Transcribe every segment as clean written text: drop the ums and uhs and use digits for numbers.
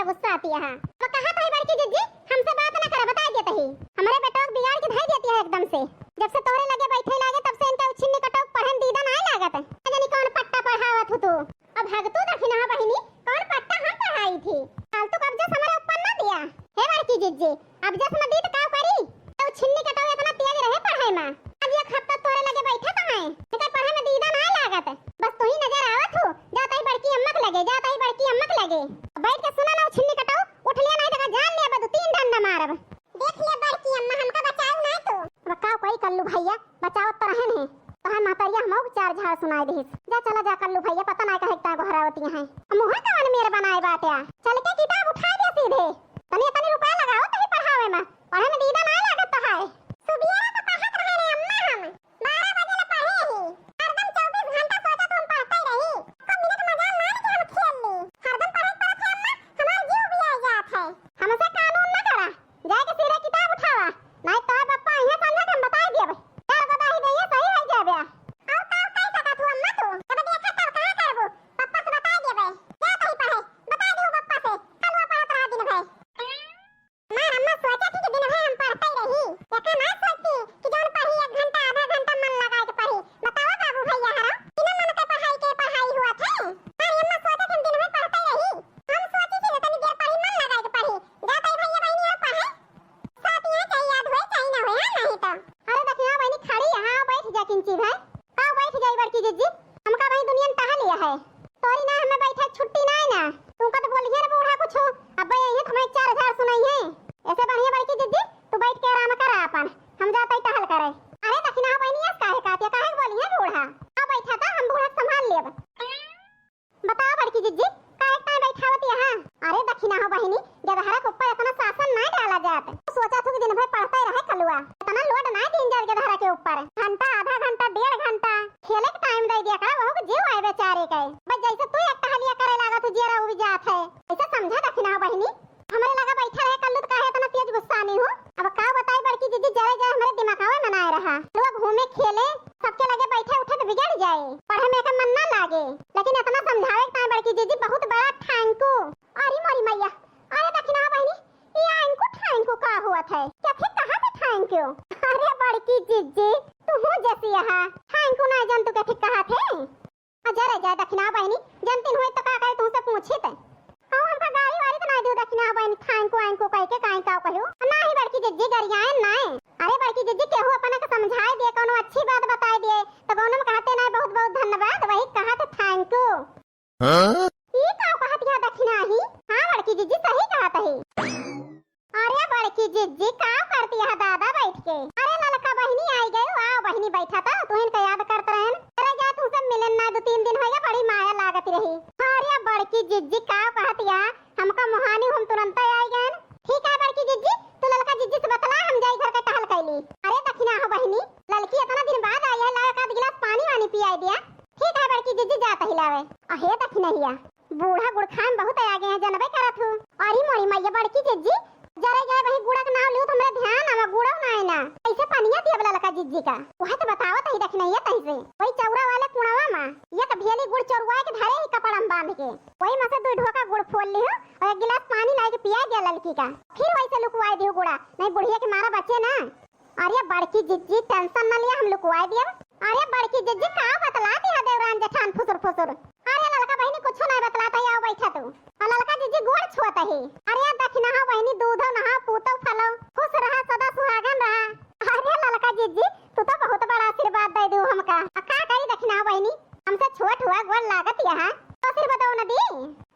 गुस्सा आती है। वो कहा था बड़की जिज्जी हमसे बात ना करा, बता देते ही हमारे बेटों को बिगाड़ के धाई देती है एकदम से। जब से तोरे लगे बैठे लागे तब से इनका उछिन्नी कटोक पढ़न दीदा ना लागत। जानी कौन पट्टा पढ़ावत हो तू। अब भागतू दखिना बहिनी कौन पट्टा हम पढ़ाई थी। फालतू कब्जा हमारे ऊपर ना दिया हे बड़की जिज्जी। अब जस में दीद का करी तो उछिन्नी कटोक इतना तेज रहे पढ़ाई में। आज एक हफ्ता तोरे लगे बैठे कहां है इनका पढ़ाई में दीदा ना लागत। बस तू ही नजर आवत हो। जाता ही बड़की अम्मक लगे, जाता ही बड़की अम्मक लगे। बैठ के सुना ना उछिन्नी कटोक उठ लिया नहीं तो जान लिया बदू 3 डंडा मारब। देख लिया बड़की अम्मा हमका बचाओ ना तो बकाओ कोई कल्लू भैया बचाओ तो रहन है तो हम मातरिया हमो चार झाड़ सुनाई देस। जा चला जा कल्लू भैया पता ना कहे ता घरावती है मुंह कवन मेरे बनाए बाटे। चल के किताब उठा दे सीधे तनी तनी रुपया लगाओ तो ही पढ़ावे में पढ़े में दीदा ना लागत है। सुबिया तो पढ़त रहे रे अम्मा हम 12 बजे ले पढ़े ही हरदम 24 घंटा सोचत हम पढ़ते रही। को मिनट मजाल ना कि हम खेल ली हरदम पढ़त पढ़त है अम्मा हमार जीव भी आ जात है। हमसे कानून ना करा जाके सीधे किताब उठावा नहीं तो पप्पा यहां समझा के हम बता देब। चार बता ही दइए सही हो जाबे। और का कह सकत हो अम्मा तू तब देखा तब कहां करबो पप्पा से बता देबे। जा तही पढ़े बता दियो पप्पा से कलवा पढ़त रहा दिन भर। मार अम्मा सोचा थी कि दिन भर हम पढ़ते रही देखा ना सोचती कि जौन पढ़ी 1 घंटा आधा घंटा मन लगा के पढ़ी। बताओ बाबू भैया हरा बिना मन के पढ़ाई हुआ थे। मारी अम्मा सोचा थी दिन भर पढ़ते रही हम सोची थी तनी देर पढ़ी मन लगा के पढ़ी। जा तही भैया बहनी और पढ़े साथ यहाँ चाहिए याद होए चाहिए ना होए नहीं तो। अरे देखिए बहनी खड़ी यहाँ बैठ जा किंची भाई का बैठ जाई बड़की जिज्जी हमका वही दुनिया में टहा लिया है तोरी ना हमें बैठे छुट्टी ना है ना तुमका तो बोलिए रे बूढ़ा कुछ अब यही हमें 4 झाड़ सुनाई है। ऐसे बढ़िया बड़की जिज्जी तू बैठ के आराम कर अपन हम जाते ही टहल करे। अरे दखिना बहनी काहे काहे काहे बोली है बूढ़ा अब बैठा था हम बूढ़ा संभाल लेब। बताओ बड़की जिज्जी काहे काहे बैठावत यहां। अरे दखिना हो बहनी जब हरा के ऊपर इतना शासन ना डाला जात सोचा था कि दिन भर पढ़ते रहे कलुआ इतना लोड ना दिन जल के धरा के ऊपर घंटा आधा घंटा 1.5 घंटा खेले के टाइम दे दिया करा वहु के जीव आए बेचारे के। बस जैसे तू एक टहलिया करे लगा तू जेरा उब जात है ऐसा समझा दखिना बहनी हमारे लगा बैठा रहे कल्लू तो काहे इतना तेज गुस्सा नहीं हो। अब का बताई बड़की दीदी जरे जरे हमारे दिमागवे में ना रहा लोग घूमे खेले सबके लगे बैठे उठे तो बिगड़ जाए पढ़े में का मन ना लागे। लेकिन इतना समझावे का बड़की दीदी बहुत बड़ा ठांकू अरे मोरी मैया। अरे दखिना बहनी ये आंकू ठांकू का हुआ था क्या थे कहां से ठांकू। अरे बड़की दीदी तू हो जैसी यहां ठांकू ना जंतु के ठीक कहा थे। अजरे जा दखिना बहनी जनतिन होई तो का कहे तुमसे पूछी थे हां हमका गाड़ी वाली तो ना दे दखिना बहनी ठांकू आंकू कह के काहे का कहियो ना ही बड़की दीदी गरियाए ना। अरे बड़की दीदी केहू अपना के समझाए दे कोनो अच्छी बात बताए दे तो कोनो में कहते ना बहुत बहुत धन्यवाद वही कहा थे थैंक यू। हां ये का कहत है दखिना ही हां बड़की दीदी सही कहत है। अरे बड़की दीदी का करती है दादा बैठ के। अरे ललका बहनी आई गई आओ बहनी बैठा था तू इनका याद करत रहन। अरे जा तू सब मिलन ना 2-3 दिन हो गया बड़ी माया लागत रही। अरे बड़की दीदी का कहत है हमका मोहानी हम तुरंत आई गए। ठीक है बड़की दीदी तू ललका दीदी से बतला हम जाई घर का टहल कैली। अरे दखिना हो बहनी ललकी इतना दिन बाद आई है लड़का गिलास पानी वानी पियाई दिया। ठीक है बड़की दीदी जात हिलावे। अहे दखिना हिया बूढ़ा गुड़खान बहुत आगे है जनबे करत हूं। अरे मोरी मैया बड़की दीदी जरे जाए वही गुड़ा का नाम लियो तो मेरे ध्यान आवा गुड़ा ना है ना ऐसे पनिया दिया वाला लका जिज्जी का वह तो बतावत ही दखिना ये तैसे वही चौरा वाले कुणावा में ये तो भेली गुड़ चौरवाए के धरे ही कपड़ा में बांध के वही में से 2 ढोका गुड़ फोड़ लियो और 1 गिलास पानी ला के पिया दिया लड़की का फिर वैसे लुकवाए दियो गुड़ा नहीं बुढ़िया के मारा बचे ना। अरे बड़की जिज्जी टेंशन ना लिया हम लुकवाए दिया। अरे बड़की जिज्जी का बतलाती है देवरान जेठान फुसुर फुसुर। अरे लड़का बहनी कुछ नहीं बतलाता है आओ बैठा तू और लड़का जिज्जी गुड़ छुआता है। अरे दखिना हो बहनी दूधो नहा पूतो फलो खुश रहा सदा सुहागन रहा। अरे लड़का जिज्जी तू तो बहुत बड़ा आशीर्वाद दे दू हमका का करी दखिना हो बहनी हमसे छोट हुआ गोड़ लागत यहां तो फिर बताओ ना दी।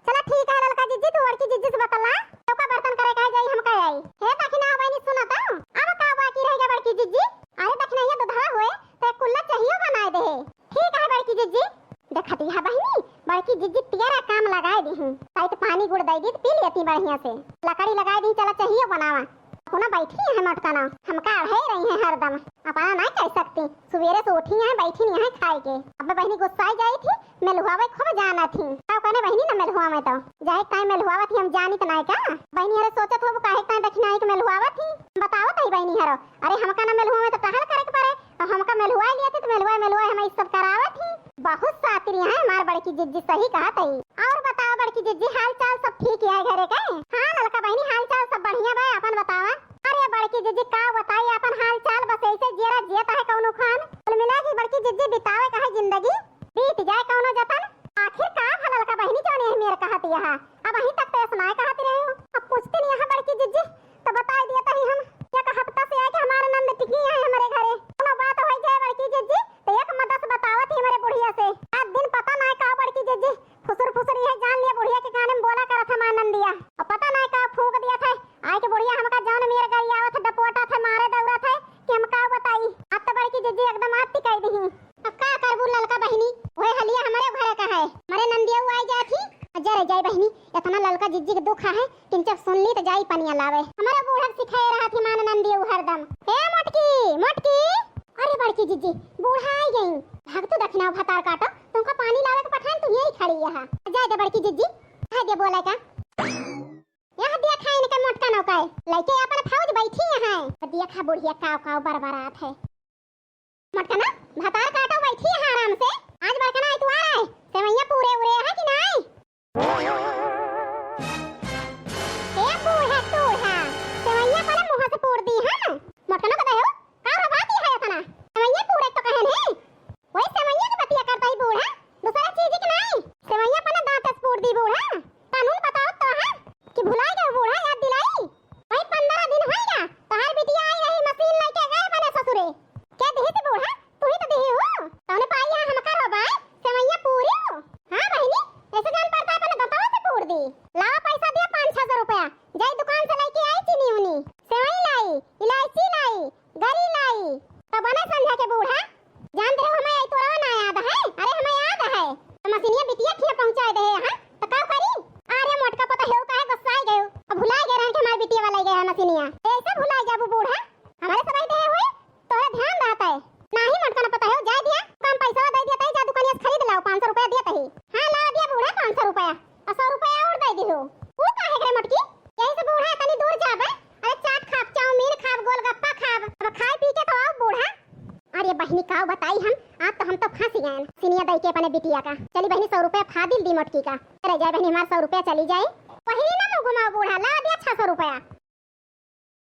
चला ठीक है लड़का जिज्जी तू बड़की जिज्जी से बतला तो का बर्तन करे कह जाई हमका आई हे दखिना हो बहनी सुना ता अब का बाकी रह गया बड़की जिज्जी। अरे दखिना ये दुधा होए तो कुल्ला चाहिए बनाए दे। ठीक है बड़की जिज्जी देखती है बहनी बड़की जिज्जी तेरा काम लगाए दी हूं ताई तो पानी गुड़ दे दी तो पी लेती बढ़िया से लकड़ी लगाए दी चला चाहिए बनावा कोना बैठी है मटकाना हमका अढ़े रही है हरदम अपना नहीं कह सकती सवेरे से उठी है बैठी नहीं है खाए के। अब बहनी गुस्साई जाई थी मेलुआवे खूब जाना थी का कहने बहनी ना मेलुआ में तो जाए काहे मेलुआवा थी हम जानी तो नहीं का बहनी हरे सोचत हो काहे काहे दखिना के मेलुआवा थी बताओ तई बहनी हरो। अरे हमका ना मेलुआ में तो टहल करे के पड़े और हमका मेलुआ लिया थी तो मेलुआ हम ई सब करावा थी। बहुत सातरी है हमार बड़की जिज्जी सही कहा तई। और बताओ बड़की जिज्जी हाल चाल सब ठीक है घरे का। नियर कहती है। अब वहीं तक तो सुनाए कहती रहे हो। अब पूछते नहीं यहाँ बड़की जिज्जी तो बता दिया था हम क्या का हफ्ता से आए कि हमारा नंद टिकी है हमारे घरे। कोनो बात हो जाए बड़की जिज्जी तो एक मदद बतावत ही हमारे बुढ़िया से। आज दिन पता ना का बड़की जिज्जी फुसुर ये जान लिया बुढ़िया के कान में बोला करा था मां नंदिया। और पता ना का फूंक दिया था आए के बुढ़िया हमका जान मेरे घर आवत डपोटा था मारे दौरा था कि हम का बताई। अब तो बड़की जिज्जी एकदम आती कह दी। अब का करबू ललका बहिनी ओए हलिया हमारे घर का है मारे नंदिया आई जा थी जरे जाई बहिनी इतना ललका जिज्जी के दुख है कि जब सुन ली तो जाई पनिया लावे। हमारा बूढ़ा सिखाए रहा थी मान नंदिया हरदम हे मोटकी मोटकी। अरे बड़की जिज्जी बूढ़ा आई गई भाग तो दखना भतार काटो तुमको पानी लावे के पठान तू यही खड़ी है। जा दे बड़की जिज्जी कह दे बोला का यह दिया खाए ने का मोटका नौका है लइके अपन फौज बैठी है दिया खा बुढ़िया काव काव बरबरात है। मोटका ना भतार काटो बैठी है आराम से। आज बड़का ना तू आ रहा है सेवैया पूरे उरे है कि नहीं ए बूढ़ा तूढ़ा सेवैया पर मुंह से पोड़ दी है। मोटका ना बताओ का बात है इतना सेवैया पूरे तो कहन है वही सेवैया की बतिया करता ही बूढ़ा दूसरा चीज की नहीं। सेवैया पर दांत से पोड़ दी बूढ़ा कानून बताओ तो है कि भुला गए बूढ़ा याद दिलाई। भाई 15 दिन होएगा तोहार बिटिया आई रही मशीन लेके गए बने ससुरे क्या देही से बूढ़ा तू ही तो देही हो तौने पाई है हम करो भाई सेवैया पूरी हो। हां बहिनी ऐसे जान पड़ता है पहले बताओ से पूर दी ला पैसा दिया 500 रुपया जाई दुकान से लेके आई चीनी उनी सेवई लाई इलायची लाई गरी लाई तो बने संध्या के बूढ़ा जान दे हमें आई तोरा ना याद है। अरे हमें याद है तो मशीनिया बिटिया खिया पहुंचा दे हां तो का करी। अरे मोटका पता है काहे गुस्सा गए अब भुला गए रहे कि हमारी बिटिया वाला गया मशीनिया ऐसे भुला जाबू बूढ़ा हमारे सब दे हुए तोरा ध्यान रहता है नहीं मोटका ना पता है जा दिया कम पैसा दे दिया तई जा दुकानिया से खरीद लाओ 500 रुपया दिया तही। हां ला दिया बूढ़ा 500 रुपया और 100 रुपया और दे दियो वो काहे करे मोटकी यही से बूढ़ा तनी दूर जाबे। अरे चाट खाब चाउमीन खाब गोलगप्पा खाब अब खाए पी के तो आओ बूढ़ा। अरे बहनी का बताई हम आज तो हम तो फंस गए सिनिया दई के अपने बिटिया का। चली बहनी 100 रुपया फादिल दी मोटकी का। अरे जाए बहनी हमारा 100 रुपया चली जाए पहली ना घुमाओ बूढ़ा ला दिया 600 रुपया।